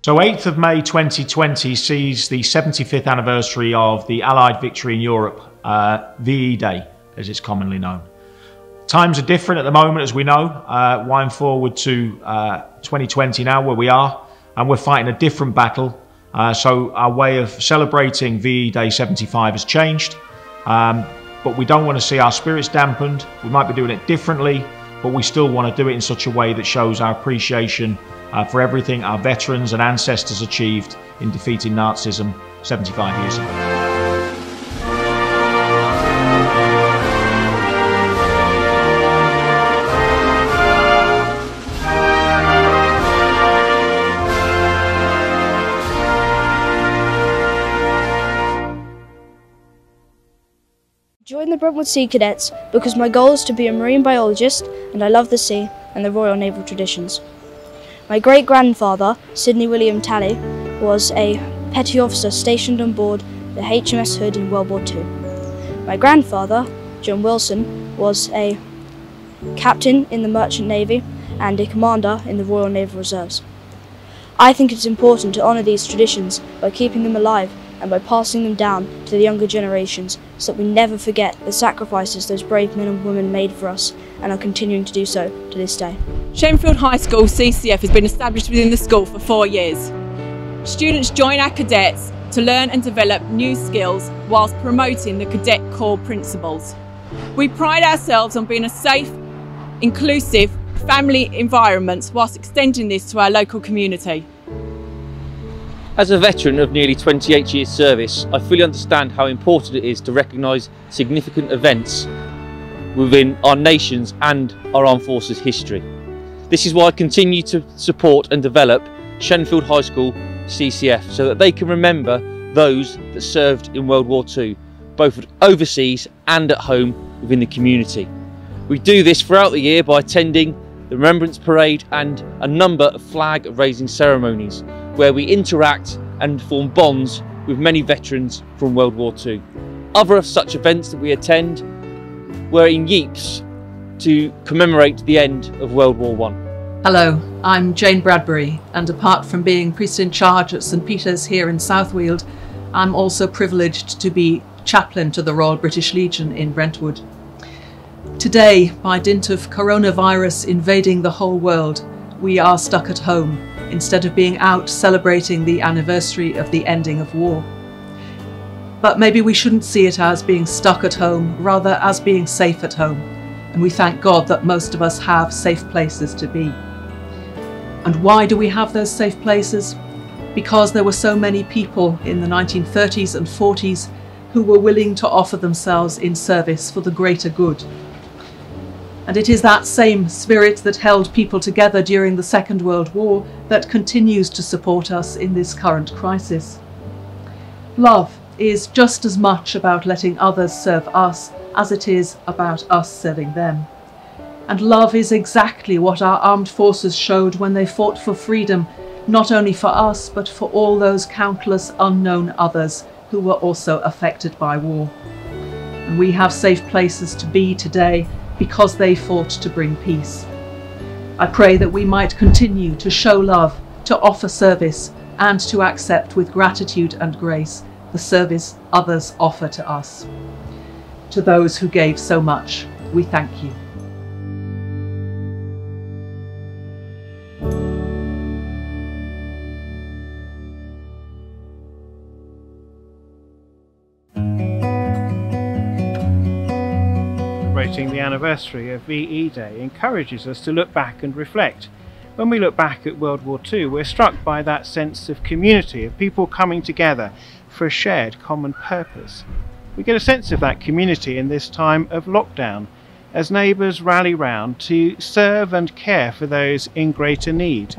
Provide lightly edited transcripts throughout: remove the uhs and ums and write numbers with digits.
So 8th of May 2020 sees the 75th anniversary of the Allied victory in Europe, VE Day, as it's commonly known. Times are different at the moment, as we know. Wind forward to 2020 now, where we are, and we're fighting a different battle. So our way of celebrating VE Day 75 has changed, but we don't want to see our spirits dampened. We might be doing it differently, but we still want to do it in such a way that shows our appreciation for everything our veterans and ancestors achieved in defeating Nazism 75 years ago. Join the Brentwood Sea Cadets because my goal is to be a marine biologist and I love the sea and the Royal Naval traditions. My great-grandfather, Sidney William Talley, was a petty officer stationed on board the HMS Hood in World War II. My grandfather, John Wilson, was a captain in the Merchant Navy and a commander in the Royal Naval Reserves. I think it's important to honour these traditions by keeping them alive and by passing them down to the younger generations so that we never forget the sacrifices those brave men and women made for us and are continuing to do so to this day. Shenfield High School CCF has been established within the school for 4 years. Students join our cadets to learn and develop new skills whilst promoting the cadet core principles. We pride ourselves on being a safe, inclusive, family environment whilst extending this to our local community. As a veteran of nearly 28 years service, I fully understand how important it is to recognise significant events within our nation's and our armed forces history. This is why I continue to support and develop Shenfield High School CCF so that they can remember those that served in World War II, both overseas and at home within the community. We do this throughout the year by attending the Remembrance Parade and a number of flag raising ceremonies where we interact and form bonds with many veterans from World War II. Other of such events that we attend were in Ypres to commemorate the end of World War I. Hello, I'm Jane Bradbury, and apart from being priest in charge at St Peter's here in South Weald, I'm also privileged to be chaplain to the Royal British Legion in Brentwood. Today, by dint of coronavirus invading the whole world, we are stuck at home instead of being out celebrating the anniversary of the ending of war. But maybe we shouldn't see it as being stuck at home, rather as being safe at home. And we thank God that most of us have safe places to be. And why do we have those safe places? Because there were so many people in the 1930s and 40s who were willing to offer themselves in service for the greater good. And it is that same spirit that held people together during the Second World War that continues to support us in this current crisis. Love is just as much about letting others serve us as it is about us serving them. And love is exactly what our armed forces showed when they fought for freedom, not only for us, but for all those countless unknown others who were also affected by war. And we have safe places to be today because they fought to bring peace. I pray that we might continue to show love, to offer service, and to accept with gratitude and grace the service others offer to us. To those who gave so much, we thank you. Celebrating the anniversary of VE Day encourages us to look back and reflect. When we look back at World War II, we're struck by that sense of community, of people coming together for a shared common purpose. We get a sense of that community in this time of lockdown, as neighbours rally round to serve and care for those in greater need.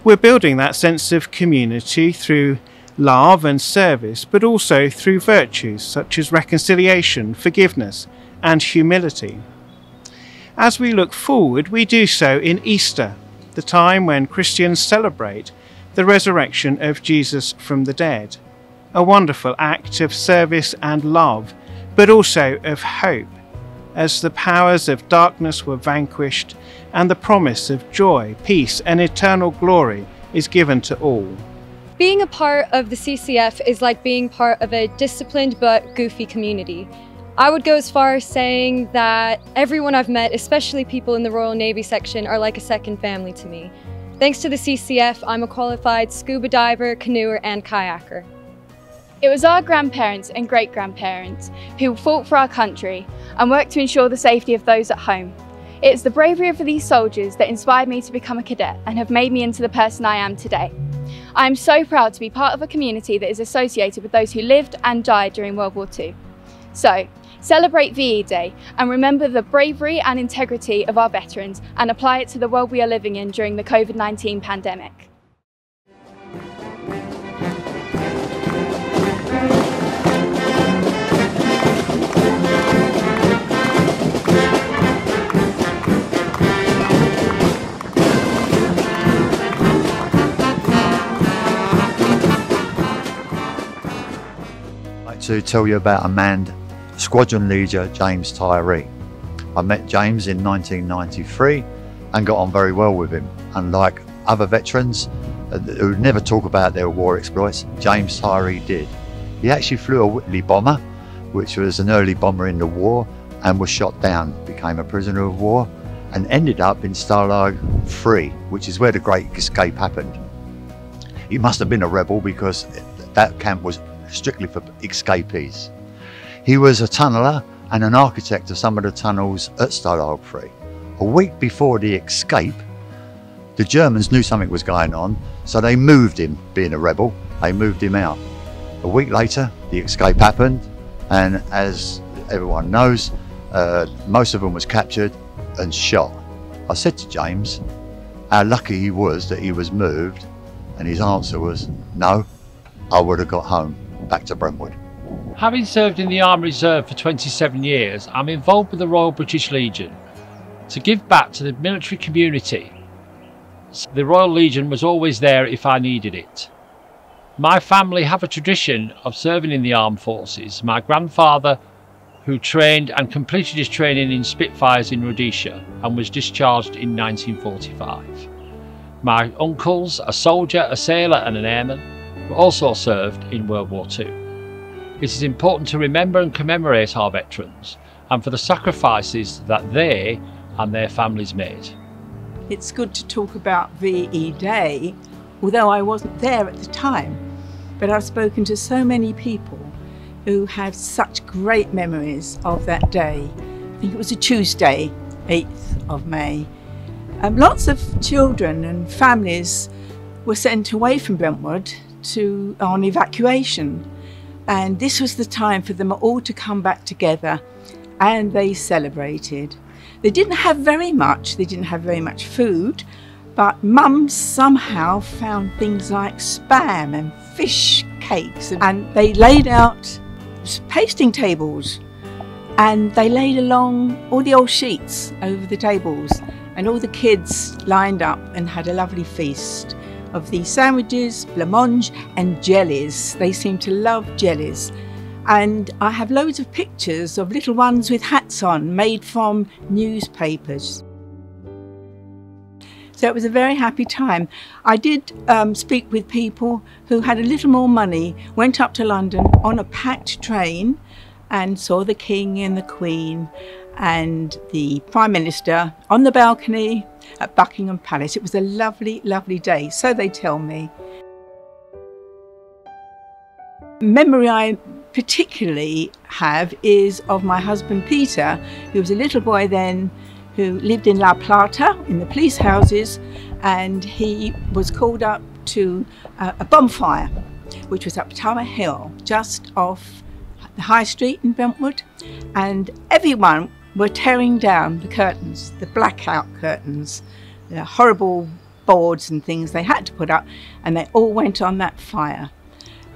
We're building that sense of community through love and service, but also through virtues such as reconciliation, forgiveness, and humility. As we look forward, we do so in Easter, the time when Christians celebrate the resurrection of Jesus from the dead, a wonderful act of service and love, but also of hope, as the powers of darkness were vanquished and the promise of joy, peace, and eternal glory is given to all. Being a part of the CCF is like being part of a disciplined but goofy community. I would go as far as saying that everyone I've met, especially people in the Royal Navy section, are like a second family to me. Thanks to the CCF, I'm a qualified scuba diver, canoeer and kayaker. It was our grandparents and great-grandparents who fought for our country and worked to ensure the safety of those at home. It's the bravery of these soldiers that inspired me to become a cadet and have made me into the person I am today. I am so proud to be part of a community that is associated with those who lived and died during World War II. So, celebrate VE Day and remember the bravery and integrity of our veterans and apply it to the world we are living in during the COVID-19 pandemic. To tell you about a manned squadron leader, James Tyree. I met James in 1993 and got on very well with him. Unlike other veterans who never talk about their war exploits, James Tyree did. He actually flew a Whitley bomber, which was an early bomber in the war, and was shot down, became a prisoner of war, and ended up in Stalag 3, which is where the Great Escape happened. He must have been a rebel because that camp was strictly for escapees. He was a tunneler and an architect of some of the tunnels at Stalag 3. A week before the escape, the Germans knew something was going on, so they moved him, being a rebel, they moved him out. A week later, the escape happened, and as everyone knows, most of them was captured and shot. I said to James how lucky he was that he was moved, and his answer was, no, I would have got home, back to Brentwood. Having served in the Army Reserve for 27 years, I'm involved with the Royal British Legion to give back to the military community. The Royal Legion was always there if I needed it. My family have a tradition of serving in the armed forces. My grandfather, who trained and completed his training in Spitfires in Rhodesia and was discharged in 1945. My uncles, a soldier, a sailor and an airman, were also served in World War II. It is important to remember and commemorate our veterans and for the sacrifices that they and their families made. It's good to talk about VE Day, although I wasn't there at the time, but I've spoken to so many people who have such great memories of that day. I think it was a Tuesday, 8th of May. Lots of children and families were sent away from Brentwood on evacuation, and this was the time for them all to come back together, and they celebrated. They didn't have very much food, but mums somehow found things like spam and fish cakes, and they laid out pasting tables, and they laid along all the old sheets over the tables, and all the kids lined up and had a lovely feast of these sandwiches, blancmange and jellies. They seem to love jellies. And I have loads of pictures of little ones with hats on, made from newspapers. So it was a very happy time. I did speak with people who had a little more money, went up to London on a packed train and saw the King and the Queen and the Prime Minister on the balcony at Buckingham Palace. It was a lovely, lovely day, so they tell me. Memory I particularly have is of my husband Peter, who was a little boy then, who lived in La Plata in the police houses, and he was called up to a bonfire which was up Tower Hill just off the High Street in Brentwood, and everyone were tearing down the curtains, the blackout curtains, the horrible boards and things they had to put up, and they all went on that fire.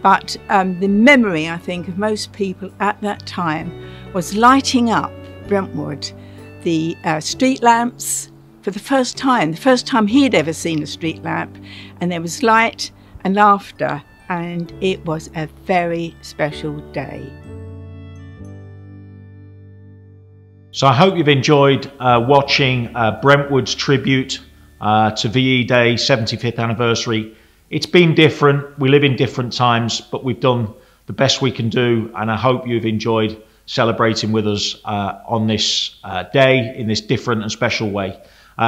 But the memory, I think, of most people at that time was lighting up Brentwood, the street lamps for the first time he had ever seen a street lamp, and there was light and laughter, and it was a very special day. So I hope you've enjoyed watching Brentwood's tribute to VE Day 75th anniversary. It's been different. We live in different times, but we've done the best we can do, and I hope you've enjoyed celebrating with us on this day in this different and special way.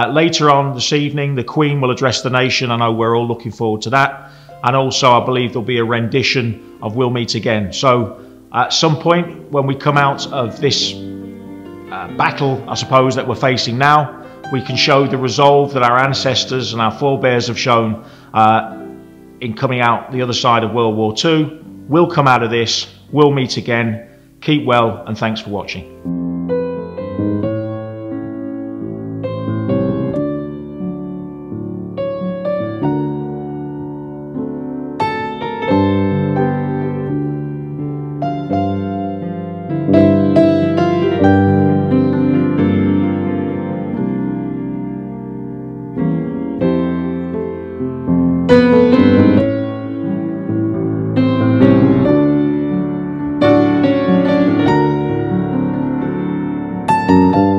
Later on this evening, the Queen will address the nation. I know we're all looking forward to that. And also, I believe there'll be a rendition of We'll Meet Again. So at some point when we come out of this battle, I suppose, that we're facing now, we can show the resolve that our ancestors and our forebears have shown in coming out the other side of World War II. We'll come out of this. We'll meet again. Keep well, and thanks for watching. Thank you.